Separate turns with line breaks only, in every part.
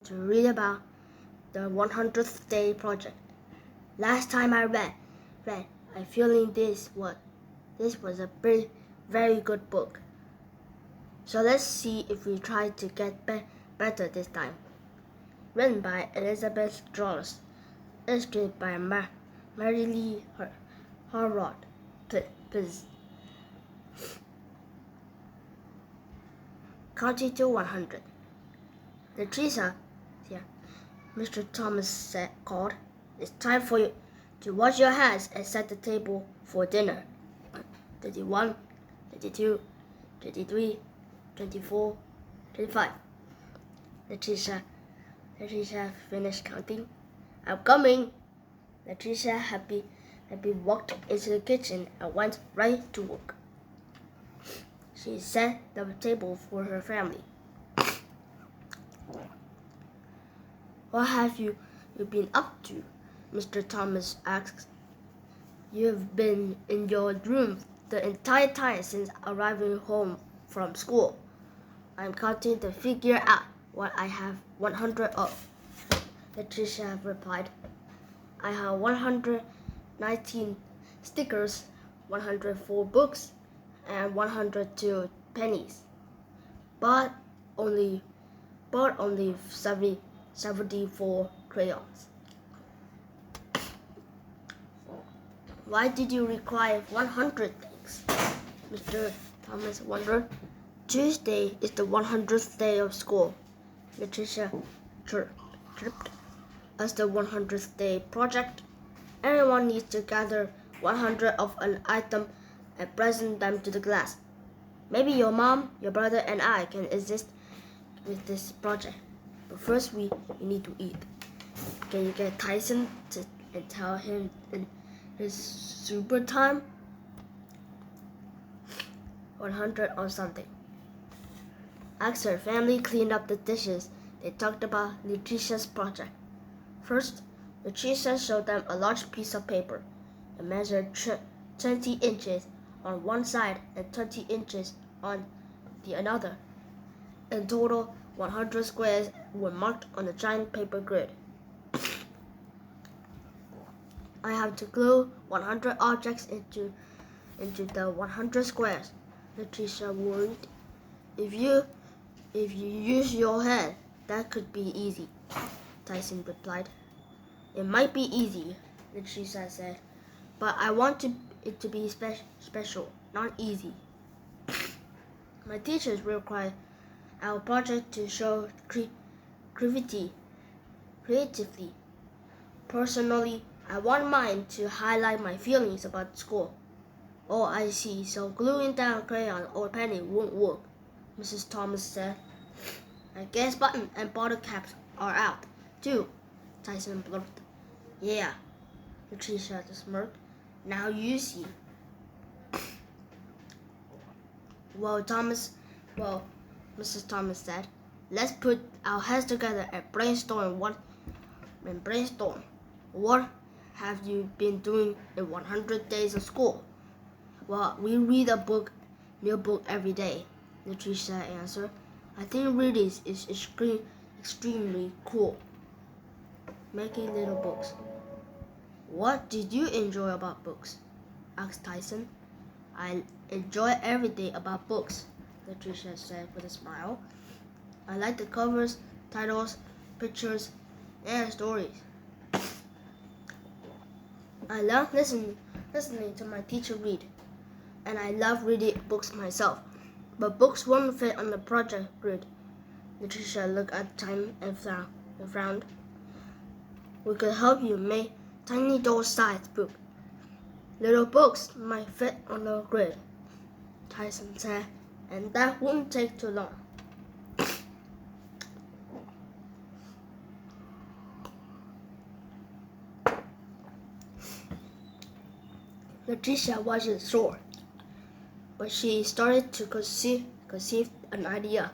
to read about the 100th Day Project. Last time I read, I feeling this was a very good book. So let's see if we try to get better this time. Written by Elizabeth Jones, illustrated by Mary Lee Harrod. Please. Counting to 100. Latricia, Mr. Thomas called. It's time for you to wash your hands and set the table for dinner. 31, 32, 33, 24, 25. Latricia finished counting. I'm coming. Latricia happy walked into the kitchen and went right to work. She set the table for her family. What have you been up to? Mr. Thomas asked. You've been in your room the entire time since arriving home from school. I'm counting to figure out what I have 100 of. Latricia replied. I have 119 stickers, 104 books, and 102 pennies. But only 74 crayons. Why did you require 100 things? Mr. Thomas wondered. Tuesday is the 100th day of school. Latricia chirped. As the 100th day project, everyone needs to gather 100 of an item and present them to the class. Maybe your mom, your brother, and I can assist with this project. But first, we need to eat. Can you get Tyson and tell him in his super time? 100 or something. As her family cleaned up the dishes, they talked about Latricia's project. First, Latricia showed them a large piece of paper. It measured 20 inches on one side and 20 inches on the other. In total, 100 squares were marked on the giant paper grid. I have to glue 100 objects into the 100 squares, Latricia worried. If you use your head, that could be easy, Tyson replied. It might be easy, Latricia said, but I want it to be special, not easy. My teachers require our project to show creativity. Personally, I want mine to highlight my feelings about school. Oh, I see, so gluing down crayon or penny won't work, Mrs. Thomas said. I guess button and bottle caps are out, too, Tyson blurted. Yeah, Latricia smirked. Now you see. Well, Mrs. Thomas said, let's put our heads together and brainstorm. What have you been doing in 100 days of school? Well, we read new book every day, Latricia answered. I think reading is extremely cool. Making little books. What did you enjoy about books? Asked Tyson. I enjoy everything about books, Latricia said with a smile. I like the covers, titles, pictures, and stories. I love listening to my teacher read, and I love reading books myself. But books won't fit on the project grid. Latricia looked at time and frowned. We could help you make tiny doll-sized book. Little books might fit on the grid, Tyson said, and that won't take too long. Latricia wasn't sure, but she started to conceive an idea.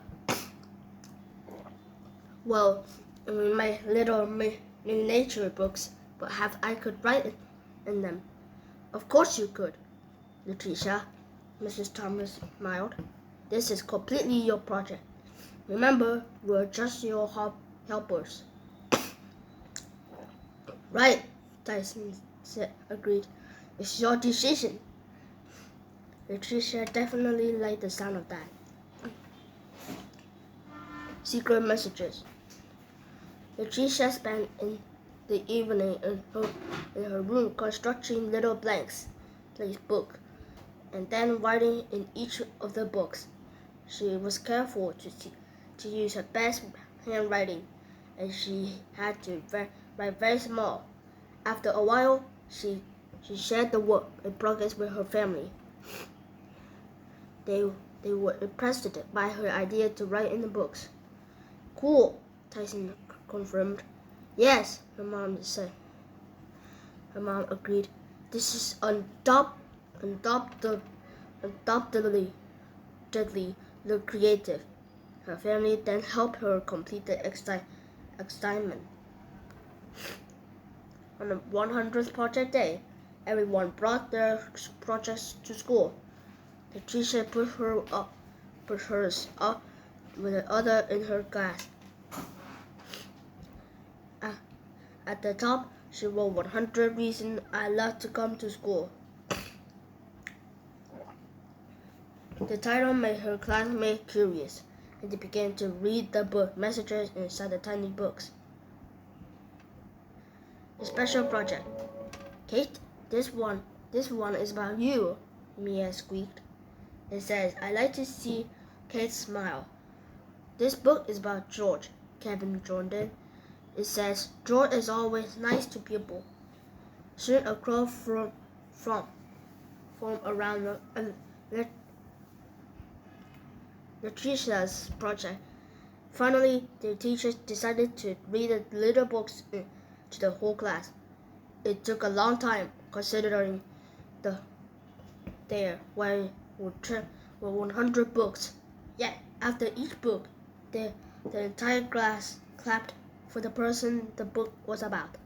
Well, we made little miniature books, but I could write in them. Of course you could, Latricia, Mrs. Thomas smiled. This is completely your project. Remember, we're just your helpers. Right, Tyson agreed. It's your decision. Latricia definitely liked the sound of that. Secret messages. Latricia spent the evening in her room constructing little blanks, book, and then writing in each of the books. She was careful to use her best handwriting, and she had to write very small. After a while, she shared the work in progress with her family. They were impressed by her idea to write in the books. Cool, Tyson confirmed. Yes, her mom said. Her mom agreed. This is undoubtedly look creative. Her family then helped her complete the assignment. On the 100th project day, everyone brought their projects to school. The teacher put hers up with the other in her class. At the top, she wrote 100 reasons I love to come to school. The title made her classmates curious, and they began to read the book messages inside the tiny books. The special project. Kate, this one is about you, Mia squeaked. It says, I like to see Kate smile. This book is about George, Kevin joined in. It says, George is always nice to people. Soon a crowd formed around Latricia's project. Finally, the teachers decided to read the little books to the whole class. It took a long time, considering there were 100 books. Yet, after each book, the entire class clapped for the person the book was about.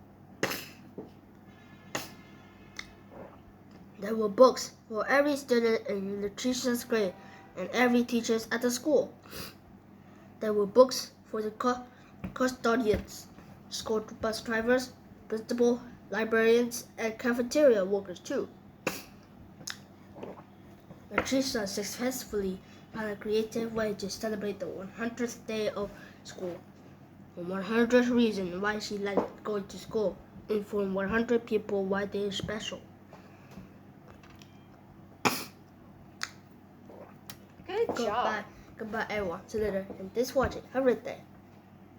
There were books for every student in Latricia's grade and every teacher at the school. There were books for the custodians, school bus drivers, principal, librarians, and cafeteria workers too. Latricia successfully found a creative way to celebrate the 100th day of school. The 100th reason why she liked going to school informed 100 people why they are special.
Good job.
Goodbye everyone. See you later. And this watching. Have a great day.